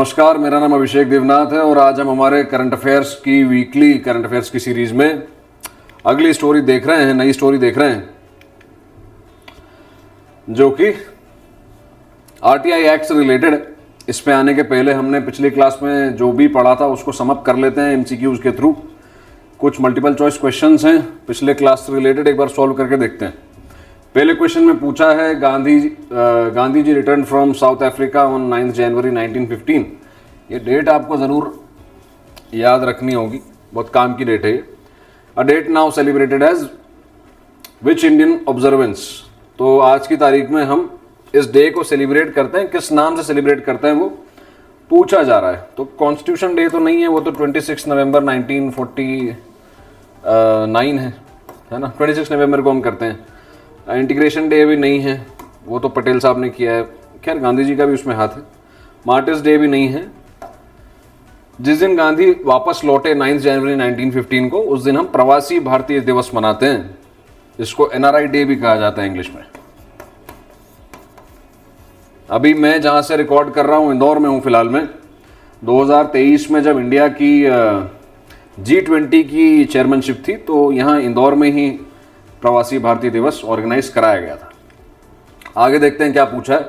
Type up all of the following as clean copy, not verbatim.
नमस्कार, मेरा नाम अभिषेक देवनाथ है और आज हम हमारे करंट अफेयर्स की वीकली करंट अफेयर्स की सीरीज में अगली स्टोरी देख रहे हैं, नई स्टोरी देख रहे हैं, जो कि आरटीआई एक्ट से रिलेटेड है। इस पे आने के पहले हमने पिछली क्लास में जो भी पढ़ा था उसको समअप कर लेते हैं एमसीक्यूज के थ्रू। कुछ मल्टीपल चॉइस क्वेश्चंस हैं पिछले क्लास से रिलेटेड, एक बार सॉल्व करके देखते हैं। पहले क्वेश्चन में पूछा है Gandhi ji return from South Africa on 9 January 1915। ये डेट आपको ज़रूर याद रखनी होगी, बहुत काम की डेट है ये। A date now celebrated as which Indian observance. तो आज की तारीख में हम इस डे को सेलिब्रेट करते हैं, किस नाम से सेलिब्रेट करते हैं वो पूछा जा रहा है। तो कॉन्स्टिट्यूशन डे तो नहीं है, वो तो 26 नवंबर 1949 है ना। 26 नवंबर को हम करते हैं। इंटीग्रेशन डे भी नहीं है, वो तो पटेल साहब ने किया है। खैर गांधी जी का भी उसमें हाथ है। मार्टिर्स डे भी नहीं है। जिस दिन गांधी वापस लौटे 9 जनवरी 1915 को, उस दिन हम प्रवासी भारतीय दिवस मनाते हैं, जिसको एनआरआई डे भी कहा जाता है इंग्लिश में। अभी मैं जहां से रिकॉर्ड कर रहा हूं, इंदौर में हूं फिलहाल में। 2023 में जब इंडिया की G20 की चेयरमैनशिप थी, तो यहाँ इंदौर में ही प्रवासी भारतीय दिवस ऑर्गेनाइज कराया गया था। आगे देखते हैं क्या पूछा है।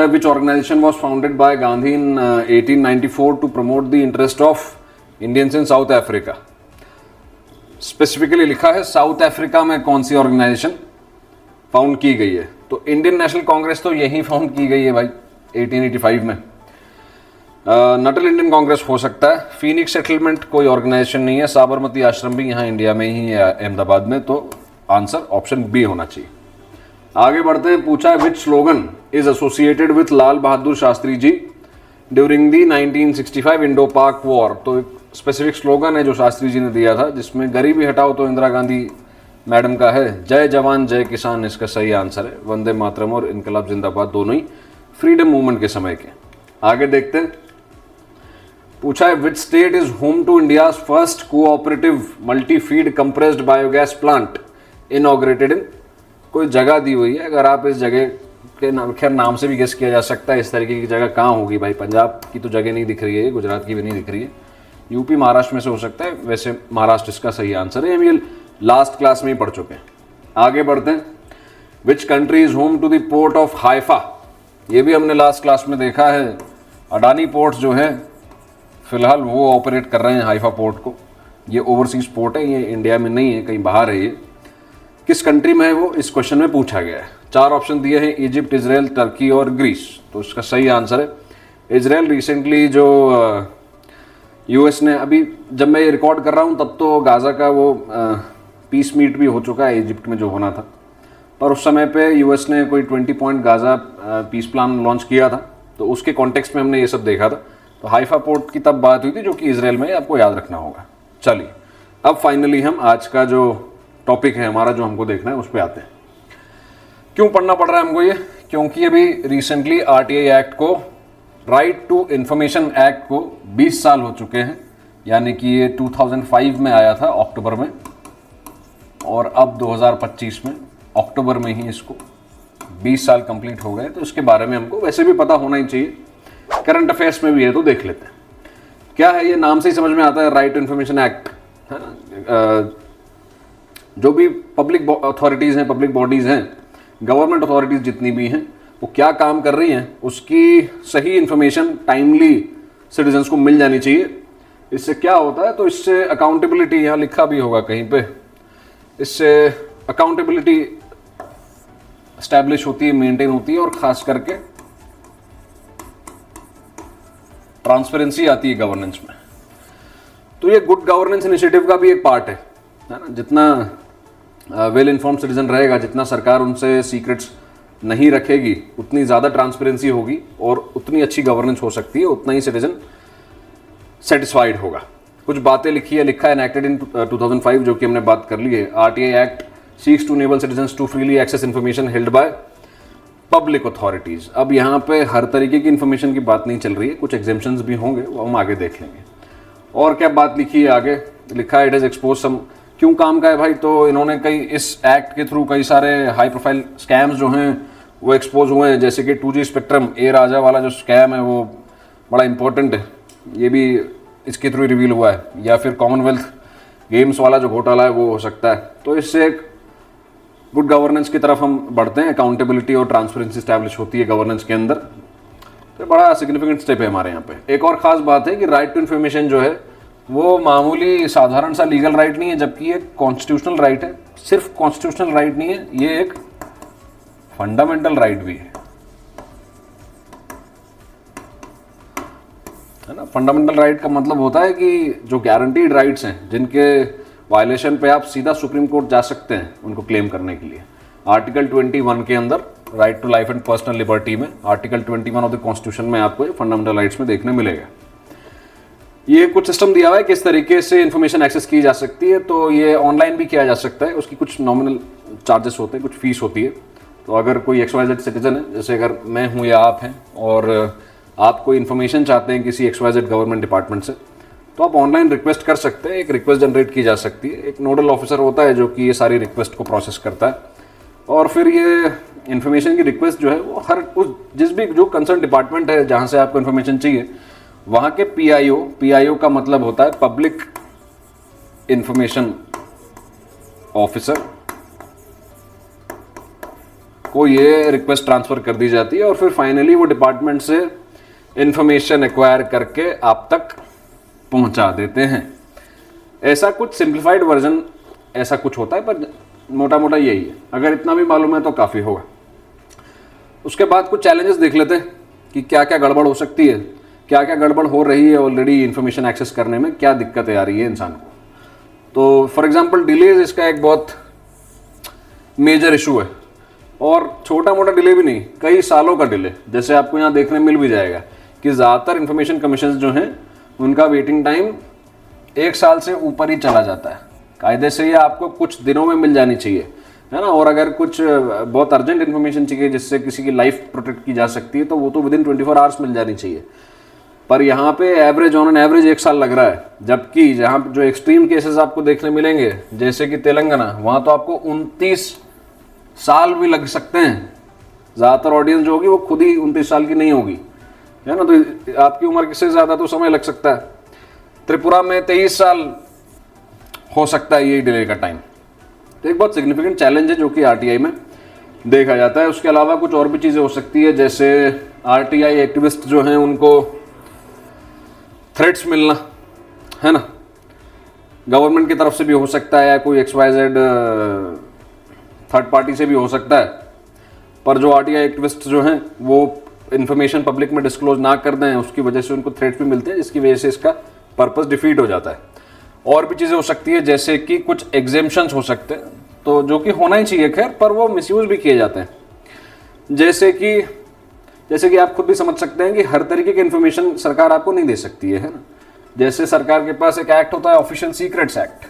Which organisation was founded by Gandhi in 1894 to promote the interest of Indians in South Africa. Specifically लिखा है साउथ अफ्रीका में कौन सी ऑर्गेनाइजेशन फाउंड की गई है। तो इंडियन नेशनल कांग्रेस तो यहीं फाउंड की गई है भाई, 1885 में। नटल इंडियन कांग्रेस हो सकता है। फीनिक्स सेटलमेंट कोई ऑर्गेनाइजेशन नहीं है। साबरमती आश्रम भी यहाँ इंडिया में ही है, अहमदाबाद में। तो आंसर ऑप्शन बी होना चाहिए। आगे बढ़ते हैं। पूछा है which slogan is associated with Lal Bahadur Shastri ji during the 1965 Indo Pak war. तो एक स्पेसिफिक स्लोगन है जो शास्त्री जी ने दिया था, जिसमें गरीबी हटाओ तो इंदिरा गांधी मैडम का है। जय जवान जय किसान इसका सही आंसर है। वंदे मातरम और इनकलाब जिंदाबाद दोनों ही फ्रीडम मूवमेंट के समय के। आगे देखते हैं। पूछा है which state is home to India's first cooperative multi feed compressed biogas plant inaugurated in. कोई जगह दी हुई है, अगर आप इस जगह के नाम, खैर नाम से भी गेस किया जा सकता है इस तरीके की जगह कहाँ होगी भाई। पंजाब की तो जगह नहीं दिख रही है, गुजरात की भी नहीं दिख रही है, यूपी महाराष्ट्र में से हो सकता है। वैसे महाराष्ट्र इसका सही आंसर है। हम ये लास्ट क्लास में ही पढ़ चुके हैं। आगे बढ़ते हैं। Which country is home to the port of Haifa. ये भी हमने लास्ट क्लास में देखा है। अडानी पोर्ट जो है फिलहाल वो ऑपरेट कर रहे हैं हाइफा पोर्ट को। ये ओवरसीज पोर्ट है, ये इंडिया में नहीं है, कहीं बाहर है। ये किस कंट्री में है वो इस क्वेश्चन में पूछा गया है। 4 ऑप्शन दिए हैं, इजिप्ट, इजराइल, टर्की और ग्रीस। तो इसका सही आंसर है इजराइल। रिसेंटली जो यूएस ने, अभी जब मैं ये रिकॉर्ड कर रहा हूँ तब तो गाजा का वो पीस मीट भी हो चुका है इजिप्ट में जो होना था, पर उस समय पे यूएस ने कोई 20 point Gaza peace plan launch किया था। तो उसके कॉन्टेक्स्ट में हमने ये सब देखा था। तो हाइफा पोर्ट की तब बात हुई थी, जो कि इजराइल में, आपको याद रखना होगा। चलिए अब फाइनली हम आज का जो टॉपिक है हमारा, जो हमको देखना है, उस पर आते हैं। क्यों पढ़ना पड़ रहा है हमको ये? क्योंकि अभी रिसेंटली आरटीआई एक्ट को, राइट टू इंफॉर्मेशन एक्ट को 20 साल हो चुके हैं। यानी कि ये 2005 में आया था अक्टूबर में, और अब 2025 में अक्टूबर में ही इसको 20 साल कंप्लीट हो गए। तो इसके बारे में हमको वैसे भी पता होना ही चाहिए, करंट अफेयर्स में भी है। तो देख लेते हैं क्या है ये। नाम से ही समझ में आता है, राइट टू इंफॉर्मेशन एक्ट, है ना। जो भी पब्लिक अथॉरिटीज़ हैं, पब्लिक बॉडीज़ हैं, गवर्नमेंट अथॉरिटीज़ जितनी भी हैं, वो क्या काम कर रही हैं, उसकी सही इन्फॉर्मेशन टाइमली सिटीजन्स को मिल जानी चाहिए। इससे क्या होता है, तो इससे अकाउंटेबिलिटी, यहाँ लिखा भी होगा कहीं पे, इससे अकाउंटेबिलिटी एस्टैब्लिश होती है, मेंटेन होती है, और ख़ास करके ट्रांसपेरेंसी आती है गवर्नेंस में। तो ये गुड गवर्नेंस इनिशिएटिव का भी एक पार्ट है ना। जितना वेल इन्फॉर्म्ड सिटीजन रहेगा, जितना सरकार उनसे सीक्रेट्स नहीं रखेगी, उतनी ज़्यादा ट्रांसपेरेंसी होगी और उतनी अच्छी गवर्नेंस हो सकती है, उतना ही सिटीजन सेटिस्फाइड होगा। कुछ बातें लिखा है एनेक्टेड इन 2005, जो कि हमने बात कर ली है। RTI act seeks to enable citizens to freely access information held by public authorities. अब यहाँ पे हर तरीके की इन्फॉर्मेशन की बात नहीं चल रही है, कुछ एग्जेम्पशंस भी होंगे, वो हम आगे देख लेंगे। और क्या बात लिखी है आगे? लिखा है इट इज एक्सपोज सम। क्यों काम का है भाई? तो इन्होंने कई, इस एक्ट के थ्रू कई सारे हाई प्रोफाइल स्कैम्स जो हैं वो एक्सपोज हुए हैं। जैसे कि 2G स्पेक्ट्रम, ए राजा वाला जो स्कैम है वो बड़ा इंपॉर्टेंट है, ये भी इसके थ्रू रिवील हुआ है, या फिर कॉमनवेल्थ गेम्स वाला जो घोटाला है वो हो सकता है। तो इससे एक गुड गवर्नेंस की तरफ हम बढ़ते हैं, अकाउंटेबिलिटी और ट्रांसपेरेंसी स्टैब्लिश होती है गवर्नेंस के अंदर, तो बड़ा सिग्निफिकेंट स्टेप है हमारे यहाँ पे। एक और ख़ास बात है कि राइट टू इन्फॉर्मेशन जो है वो मामूली साधारण सा लीगल राइट नहीं है, जबकि ये कॉन्स्टिट्यूशनल राइट है। सिर्फ कॉन्स्टिट्यूशनल राइट नहीं है, ये एक फंडामेंटल राइट भी है ना। फंडामेंटल राइट का मतलब होता है कि जो गारंटीड राइट्स हैं, जिनके वायलेशन पे आप सीधा सुप्रीम कोर्ट जा सकते हैं उनको क्लेम करने के लिए। आर्टिकल 21 के अंदर right to life and personal liberty में, आर्टिकल 21 ऑफ द कॉन्स्टिट्यूशन में आपको ये फंडामेंटल राइट्स में देखने मिलेगा। ये कुछ सिस्टम दिया हुआ है किस तरीके से इन्फॉर्मेशन एक्सेस की जा सकती है। तो ये ऑनलाइन भी किया जा सकता है, उसकी कुछ नॉमिनल चार्जेस होते हैं, कुछ फीस होती है। तो अगर कोई XYZ सिटीजन है, जैसे अगर मैं हूँ या आप हैं, और आप कोई इन्फॉर्मेशन चाहते हैं किसी XYZ गवर्नमेंट डिपार्टमेंट से, तो आप ऑनलाइन रिक्वेस्ट कर सकते हैं। एक रिक्वेस्ट जनरेट की जा सकती है, एक नोडल ऑफिसर होता है जो कि ये सारी रिक्वेस्ट को प्रोसेस करता है, और फिर ये इन्फॉर्मेशन की रिक्वेस्ट जो है वो हर उस जिस भी जो कंसर्न डिपार्टमेंट है जहाँ से आपको इन्फॉर्मेशन चाहिए, वहाँ के PIO का मतलब होता है पब्लिक इंफॉर्मेशन ऑफिसर को ये रिक्वेस्ट ट्रांसफ़र कर दी जाती है, और फिर फाइनली वो डिपार्टमेंट से इंफॉर्मेशन एक्वायर करके आप तक पहुंचा देते हैं। ऐसा कुछ सिंप्लीफाइड वर्जन ऐसा कुछ होता है, पर मोटा मोटा यही है। अगर इतना भी मालूम है तो काफ़ी होगा। उसके बाद कुछ चैलेंजेस देख लेते हैं कि क्या क्या गड़बड़ हो सकती है, क्या क्या गड़बड़ हो रही है ऑलरेडी इन्फॉर्मेशन एक्सेस करने में, क्या दिक्कतें आ रही है इंसान को। तो फॉर एग्जांपल डिलेज इसका एक बहुत मेजर इशू है, और छोटा मोटा डिले भी नहीं, कई सालों का डिले। जैसे आपको यहाँ देखने मिल भी जाएगा कि ज़्यादातर इन्फॉर्मेशन कमीशन जो हैं उनका वेटिंग टाइम 1 साल से ऊपर ही चला जाता है। कायदे से ये आपको कुछ दिनों में मिल जानी चाहिए, है ना। और अगर कुछ बहुत अर्जेंट इन्फॉर्मेशन चाहिए जिससे किसी की लाइफ प्रोटेक्ट की जा सकती है, तो वो तो विदिन 24 आवर्स मिल जानी चाहिए। पर यहाँ पे एवरेज ऑन एन एवरेज 1 साल लग रहा है, जबकि जहाँ जो एक्सट्रीम केसेस आपको देखने मिलेंगे जैसे कि तेलंगाना, वहाँ तो आपको 29 साल भी लग सकते हैं। ज़्यादातर ऑडियंस जो होगी वो खुद ही 29 साल की नहीं होगी, है ना, तो आपकी उम्र से ज़्यादा तो समय लग सकता है। त्रिपुरा में 23 साल हो सकता है यही डिले का टाइम। तो एक बहुत सिग्निफिकेंट चैलेंज है जो कि RTI में देखा जाता है। उसके अलावा कुछ और भी चीज़ें हो सकती है, जैसे RTI एक्टिविस्ट जो हैं उनको थ्रेट्स मिलना, है ना, गवर्नमेंट की तरफ से भी हो सकता है, या कोई XYZ थर्ड पार्टी से भी हो सकता है। पर जो RTI एक्टिविस्ट जो हैं वो इन्फॉर्मेशन पब्लिक में डिस्क्लोज ना कर दें, उसकी वजह से उनको थ्रेट्स भी मिलते हैं, जिसकी वजह से इसका पर्पस डिफीट हो जाता है। और भी चीज़ें हो सकती है, जैसे कि कुछ एग्जेम्पशंस हो सकते हैं, तो जो कि होना ही चाहिए खैर, पर वो मिसयूज भी किए जाते हैं। जैसे कि आप खुद भी समझ सकते हैं कि हर तरीके की इन्फॉर्मेशन सरकार आपको नहीं दे सकती है ना। जैसे सरकार के पास एक एक्ट होता है official secrets act.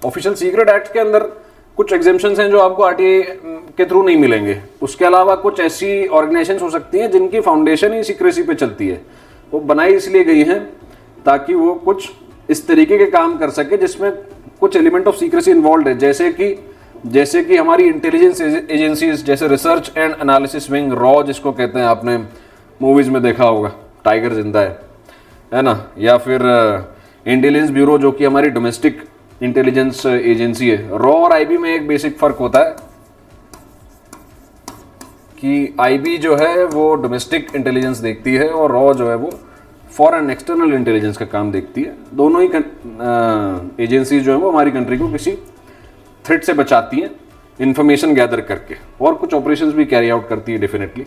Official secret act के अंदर कुछ एग्जेम्पशंस हैं जो आपको RTI के थ्रू नहीं मिलेंगे। उसके अलावा कुछ ऐसी ऑर्गेनाइजेशंस हो सकती हैं जिनकी फाउंडेशन ही सीक्रेसी पे चलती है। वो बनाई इसलिए गई हैं ताकि वो कुछ इस तरीके के काम कर सके जिसमें कुछ एलिमेंट ऑफ सीक्रेसी इन्वॉल्व है। जैसे कि हमारी इंटेलिजेंस एजेंसीज, जैसे research and analysis wing, raw जिसको कहते हैं, आपने मूवीज में देखा होगा, टाइगर जिंदा है ना, या फिर इंटेलिजेंस ब्यूरो जो कि हमारी डोमेस्टिक इंटेलिजेंस एजेंसी है। रॉ और IB में एक बेसिक फर्क होता है कि IB जो है वो डोमेस्टिक इंटेलिजेंस देखती है और रॉ जो है वो फॉरेन एक्सटर्नल इंटेलिजेंस का काम देखती है। दोनों ही एजेंसी जो है वो हमारी कंट्री को किसी थ्रेट से बचाती हैं इंफॉर्मेशन गैदर करके, और कुछ ऑपरेशंस भी कैरी आउट करती है डेफिनेटली।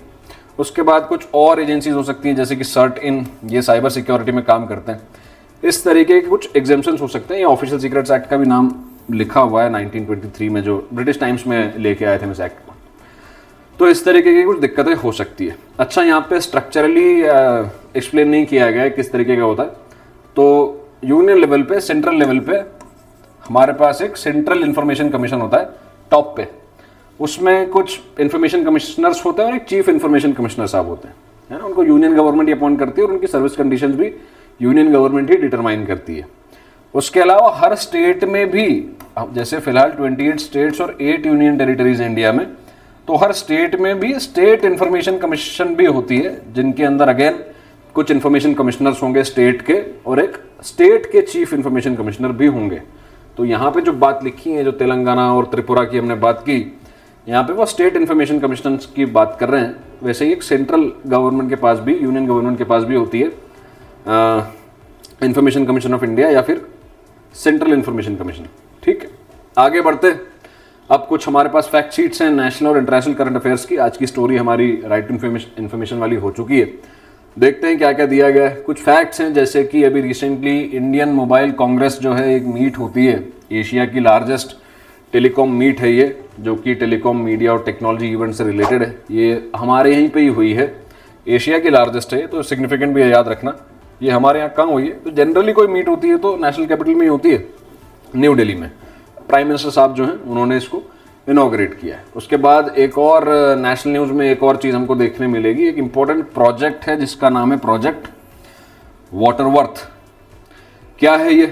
उसके बाद कुछ और एजेंसीज हो सकती हैं जैसे कि CERT-in, ये साइबर सिक्योरिटी में काम करते हैं। इस तरीके के कुछ एग्जेम्पशंस हो सकते हैं। ये ऑफिशियल सीक्रेट्स एक्ट का भी नाम लिखा हुआ है 1923 में, जो ब्रिटिश टाइम्स में लेके आए थे इस एक्ट को। तो इस तरीके की कुछ दिक्कतें हो सकती है। अच्छा, यहाँ पे स्ट्रक्चरली एक्सप्लेन नहीं किया गया है किस तरीके का होता है। तो यूनियन लेवल पे, सेंट्रल लेवल पे हमारे पास एक सेंट्रल इंफॉर्मेशन कमीशन होता है टॉप पे। उसमें कुछ इंफॉर्मेशन कमिश्नर्स होते हैं और एक चीफ इंफॉर्मेशन कमिश्नर साहब होते हैं, है ना। उनको यूनियन गवर्नमेंट ही अपॉइंट करती है और उनकी सर्विस कंडीशंस भी यूनियन गवर्नमेंट ही डिटरमाइन करती है। उसके अलावा हर स्टेट में भी, जैसे फिलहाल 28 स्टेट्स और 8 यूनियन टेरिटरीज इंडिया में, तो हर स्टेट में भी स्टेट इंफॉर्मेशन कमीशन भी होती है, जिनके अंदर अगेन कुछ इंफॉर्मेशन कमिश्नर्स होंगे स्टेट के, और एक स्टेट के चीफ इंफॉर्मेशन कमिश्नर भी होंगे। तो यहाँ पे जो बात लिखी है, जो तेलंगाना और त्रिपुरा की हमने बात की, यहाँ पे वो स्टेट इंफॉर्मेशन कमिश्नर्स की बात कर रहे हैं। वैसे ही एक सेंट्रल गवर्नमेंट के पास भी, यूनियन गवर्नमेंट के पास भी होती है इंफॉर्मेशन कमीशन ऑफ इंडिया या फिर सेंट्रल इंफॉर्मेशन कमीशन। ठीक है, आगे बढ़ते। अब कुछ हमारे पास फैक्ट शीट्स हैं नेशनल और इंटरनेशनल करंट अफेयर्स की। आज की स्टोरी हमारी राइट इन्फॉर्मेशन वाली हो चुकी है। देखते हैं क्या क्या दिया गया है। कुछ फैक्ट्स हैं, जैसे कि अभी रिसेंटली इंडियन मोबाइल कांग्रेस जो है एक मीट होती है, एशिया की लार्जेस्ट टेलीकॉम मीट है ये, जो कि टेलीकॉम मीडिया और टेक्नोलॉजी इवेंट से रिलेटेड है। ये हमारे यहीं पे ही हुई है, एशिया की लार्जेस्ट है, तो सिग्निफिकेंट भी है, याद रखना। ये हमारे यहाँ कहाँ हुई है? तो जनरली कोई मीट होती है तो नेशनल कैपिटल में ही होती है, न्यू दिल्ली में। प्राइम मिनिस्टर साहब जो हैं उन्होंने इसको इनॉग्रेट किया है। उसके बाद एक और नेशनल न्यूज़ में एक और चीज़ हमको देखने मिलेगी। एक इम्पोर्टेंट प्रोजेक्ट है जिसका नाम है प्रोजेक्ट वाटरवर्थ। क्या है ये?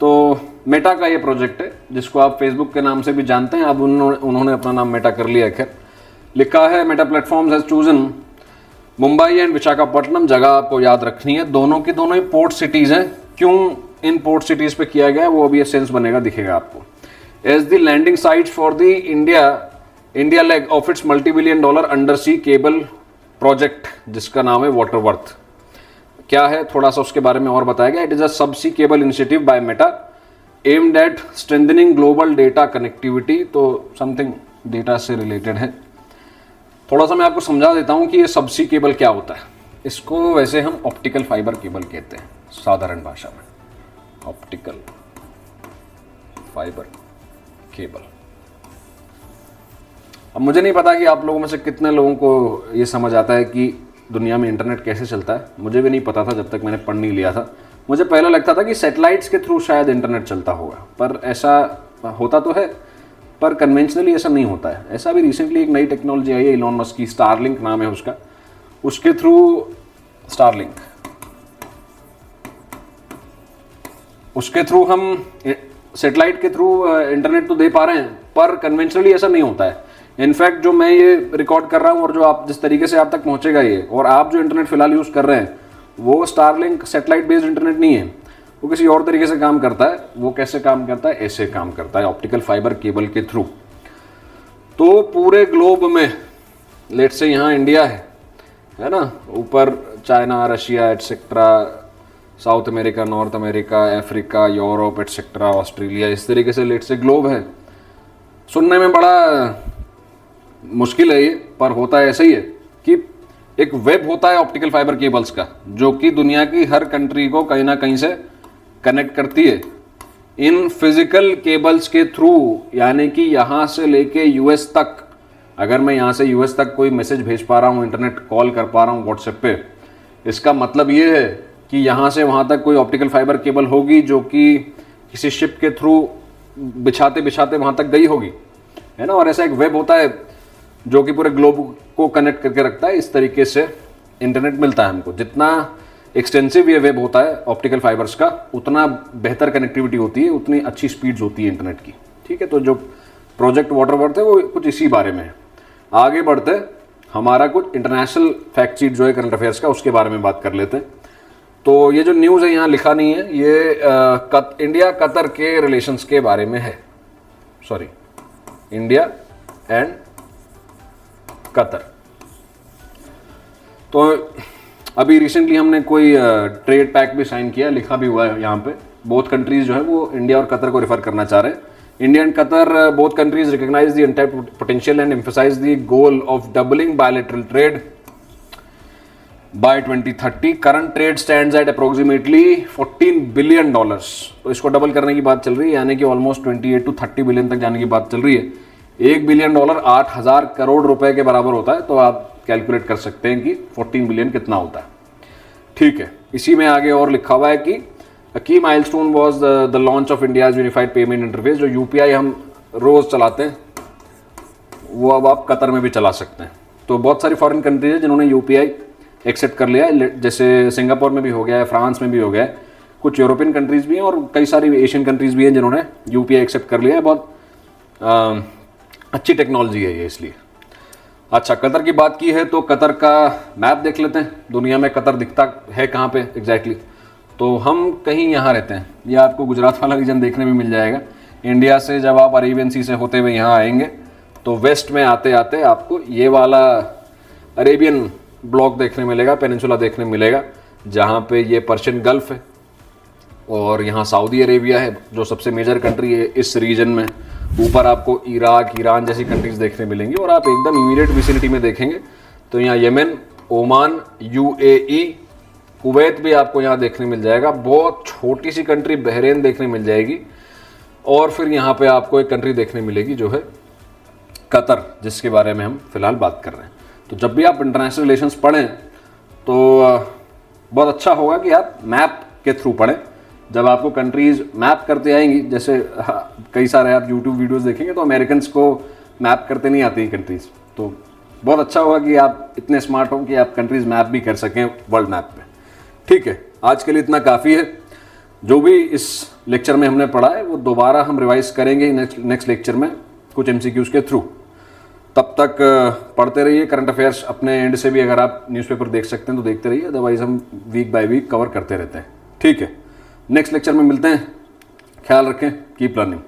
तो मेटा का ये प्रोजेक्ट है, जिसको आप फेसबुक के नाम से भी जानते हैं। अब उन्होंने अपना नाम मेटा कर लिया है। खैर, लिखा है Meta platforms has chosen Mumbai and Visakhapatnam. जगह आपको याद रखनी है, दोनों की दोनों ही पोर्ट सिटीज़ हैं। क्यों इन पोर्ट सिटीज़ पे किया गया वो अभी ये सेंस बनेगा, दिखेगा आपको। As the landing site for the India leg of its $multi-billion under sea cable project, जिसका नाम है वाटरवर्थ। क्या है थोड़ा सा उसके बारे में और बताया गया। It is a subsea cable initiative by Meta aimed at strengthening global data connectivity. तो समथिंग डेटा से रिलेटेड है। थोड़ा सा मैं आपको समझा देता हूँ कि ये सबसी केबल क्या होता है। इसको वैसे हम ऑप्टिकल फाइबर केबल कहते हैं साधारण भाषा में, ऑप्टिकल फाइबर केबल। अब मुझे नहीं पता कि आप लोगों में से कितने लोगों को ये समझ आता है कि दुनिया में इंटरनेट कैसे चलता है। मुझे भी नहीं पता था जब तक मैंने पढ़ नहीं लिया था। मुझे पहले लगता था कि सैटेलाइट्स के थ्रू शायद इंटरनेट चलता होगा, पर ऐसा होता तो है, पर कन्वेंशनली ऐसा नहीं होता है। ऐसा भी रिसेंटली एक नई टेक्नोलॉजी आई है इलॉन मस्क की, स्टारलिंक नाम है उसका। उसके थ्रू उसके थ्रू हम सैटेलाइट के थ्रू इंटरनेट तो दे पा रहे हैं, पर कन्वेंशनली ऐसा नहीं होता है। इनफैक्ट जो मैं ये रिकॉर्ड कर रहा हूँ और जो आप जिस तरीके से आप तक पहुँचेगा ये, और आप जो इंटरनेट फिलहाल यूज़ कर रहे हैं, वो स्टारलिंक सैटेलाइट बेस्ड इंटरनेट नहीं है। वो किसी और तरीके से काम करता है। वो कैसे काम करता है? ऐसे काम करता है, ऑप्टिकल फाइबर केबल के थ्रू। तो पूरे ग्लोब में, लेट्स से यहाँ इंडिया है ना, ऊपर China, Russia etcetera, south America, north America, Africa, Europe etcetera, Australia, इस तरीके से लेट्स से ग्लोब है। सुनने में बड़ा मुश्किल है ये, पर होता है ऐसे ही है कि एक वेब होता है ऑप्टिकल फाइबर केबल्स का, जो कि दुनिया की हर कंट्री को कहीं ना कहीं से कनेक्ट करती है इन फिजिकल केबल्स के थ्रू। यानी कि यहाँ से लेके यूएस तक, अगर मैं यहाँ से यूएस तक कोई मैसेज भेज पा रहा हूँ, इंटरनेट कॉल कर पा रहा हूँ व्हाट्सएप पे, इसका मतलब ये है कि यहाँ से वहाँ तक कोई ऑप्टिकल फाइबर केबल होगी जो कि किसी शिप के थ्रू बिछाते बिछाते वहाँ तक गई होगी, है ना। और ऐसा एक वेब होता है जो कि पूरे ग्लोब को कनेक्ट करके रखता है। इस तरीके से इंटरनेट मिलता है हमको। जितना एक्सटेंसिव ये वेब होता है ऑप्टिकल फाइबर्स का, उतना बेहतर कनेक्टिविटी होती है, उतनी अच्छी स्पीड्स होती है इंटरनेट की। ठीक है, तो जो प्रोजेक्ट वाटरवर्थ है वो कुछ इसी बारे में है। आगे बढ़ते हमारा कुछ इंटरनेशनल फैक्ट शीट जो है करंट अफेयर्स का, उसके बारे में बात कर लेते हैं। तो ये जो न्यूज़ है यहाँ लिखा नहीं है, ये इंडिया कतर के रिलेशंस के बारे में है। Sorry, India and Qatar. तो अभी रिसेंटली हमने कोई ट्रेड पैक भी साइन किया, लिखा भी हुआ है यहाँ पे। बोथ कंट्रीज जो है वो इंडिया और कतर को रेफर करना चाह रहे हैं। India and Qatar both countries recognise the untapped potential and emphasise the goal of doubling bilateral trade by 2030। Current trade stands at approximately $14 billion. तो इसको डबल करने की बात चल रही है, यानी कि ऑलमोस्ट 28 to 30 बिलियन तक जाने की बात चल रही है। $1 बिलियन 8,000 करोड़ रुपए के बराबर होता है। तो आप कैलकुलेट कर सकते हैं कि 14 बिलियन कितना होता है। ठीक है, इसी में आगे और लिखा हुआ है कि अ की milestone was the launch of India's unified payment interface. जो यूपीआई हम रोज चलाते हैं वो अब आप कतर में भी चला सकते हैं। तो बहुत सारी फॉरेन कंट्रीज है जिन्होंने यूपीआई एक्सेप्ट कर लिया है, जैसे सिंगापुर में भी हो गया है, फ्रांस में भी हो गया है, कुछ यूरोपियन कंट्रीज भी हैं और कई सारी एशियन कंट्रीज भी हैं जिन्होंने यूपीआई एक्सेप्ट कर लिया है। बहुत अच्छी टेक्नोलॉजी है ये इसलिए। अच्छा, कतर की बात की है तो कतर का मैप देख लेते हैं, दुनिया में कतर दिखता है कहाँ पे एग्जैक्टली। तो हम कहीं यहाँ रहते हैं, ये आपको गुजरात वाला रीजन देखने में मिल जाएगा। इंडिया से जब आप अरेबियन सी से होते हुए यहाँ आएंगे तो वेस्ट में आते आते आपको ये वाला अरेबियन ब्लॉक देखने मिलेगा, पेनिनसुला देखने मिलेगा, जहाँ पे ये पर्शियन गल्फ है और यहाँ सऊदी अरेबिया है जो सबसे मेजर कंट्री है इस रीजन में। ऊपर आपको इराक, ईरान जैसी कंट्रीज देखने मिलेंगी और आप एकदम इमीडिएट विसिनिटी में देखेंगे तो यहाँ यमन, ओमान, यूएई, कुवैत भी आपको यहाँ देखने मिल जाएगा। बहुत छोटी सी कंट्री बहरीन देखने मिल जाएगी और फिर यहाँ पे आपको एक कंट्री देखने मिलेगी जो है कतर, जिसके बारे में हम फिलहाल बात कर रहे हैं। तो जब भी आप इंटरनेशनल रिलेशंस पढ़ें तो बहुत अच्छा होगा कि आप मैप के थ्रू पढ़ें। जब आपको कंट्रीज़ मैप करते आएंगी, जैसे कई सारे आप यूट्यूब वीडियोस देखेंगे तो अमेरिकन को मैप करते नहीं आती कंट्रीज़, तो बहुत अच्छा होगा कि आप इतने स्मार्ट हो कि आप कंट्रीज़ मैप भी कर सकें वर्ल्ड मैप पे। ठीक है, आज के लिए इतना काफ़ी है। जो भी इस लेक्चर में हमने पढ़ा है वो दोबारा हम रिवाइज करेंगे नेक्स्ट लेक्चर में कुछ MCQs के थ्रू। तब तक पढ़ते रहिए करंट अफेयर्स। अपने एंड से भी अगर आप न्यूज़पेपर देख सकते हैं तो देखते रहिए, अदरवाइज हम वीक बाय वीक कवर करते रहते हैं। ठीक है, नेक्स्ट लेक्चर में मिलते हैं। ख्याल रखें, कीप लर्निंग।